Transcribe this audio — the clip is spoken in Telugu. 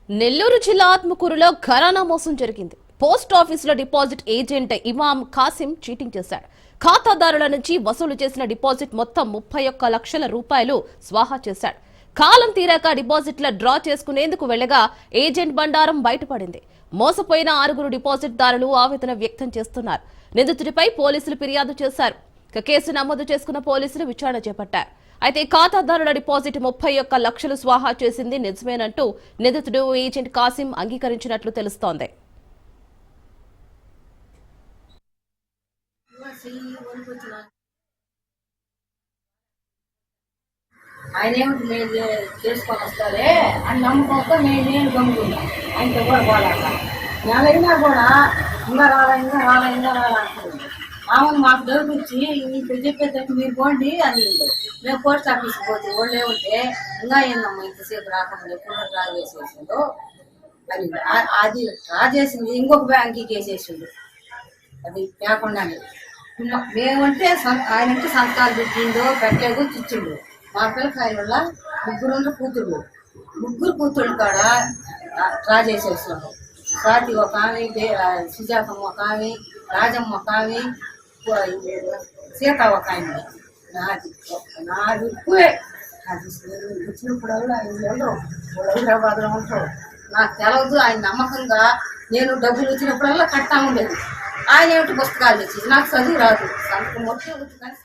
నెల్లూరు జిల్లా ఆత్మకూరులో ఘరానా మోసం జరిగింది. పోస్ట్ ఆఫీసులో డిపాజిట్ ఏజెంట్ ఇమాం కాసిం చీటింగ్ చేశాడు. ఖాతాదారుల నుంచి వసూలు చేసిన డిపాజిట్ మొత్తం 31 లక్షల రూపాయలు స్వాహా చేశాడు. కాలం తీరాక డిపాజిట్ల డ్రా చేసుకునేందుకు వెళ్లగా ఏజెంట్ బండారం బయటపడింది. మోసపోయిన 6 డిపాజిట్దారులు ఆవేదన వ్యక్తం చేస్తున్నారు. నిందితుడిపై పోలీసులు ఫిర్యాదు చేశారు. కేసు నమోదు చేసుకున్న పోలీసులు విచారణ చేపట్టారు. అయితే ఖాతాదారుల డిపాజిట్ 31 లక్షలు స్వాహా చేసింది నిజమేనంటూ నిందితుడు ఏజెంట్ కాసిం అంగీకరించినట్లు తెలుస్తోంది. ఆయన ఏమిటి నేను చేసుకొని వస్తారే అని నమ్మకంతో నేను గమ్ముకున్నా. ఆయనతో కూడా పోలేక నెలైనా కూడా ఇంకా రాలా అంటుంది. ఆమెను మాకు డౌట్ వచ్చి మీకు చెప్పేటట్టు మీరు పోండి అని మేము పోస్ట్ ఆఫీస్కి పోతే వాళ్ళు ఏమంటే ఇంకా ఏందమ్మా ఇంతసేపు రాకుండా ఎప్పుడు డ్రా చేసేసిందో అని అది డ్రా చేసింది ఇంకొక బ్యాంక్కి వేసేసిండు. అది లేకుండానే మేమంటే ఆయనంటే సంతకాలు పెట్టిందో పెట్టలేదు ఇచ్చిండు. మా పిల్లకాయల వల్ల ముగ్గురు కూతుళ్ళు కాడ డ్రా చేసేస్తున్నాడు. స్వాతి ఒక ఆమె, సుజాతమ్మ ఒక ఆమె, రాజమ్మ ఒక ఆమె, సీత ఒక ఆమె. నాది ఎక్కువే అది వచ్చినప్పుడల్లా ఆయన హైదరాబాద్లో ఉంటాడు. నాకు తెలవదు. ఆయన నమ్మకంగా నేను డబ్బులు వచ్చినప్పుడల్లా కట్టా ఉండేది. ఆయన ఏమిటి పుస్తకాలు తెచ్చి నాకు చదువు రాదు సంతకం మొత్తం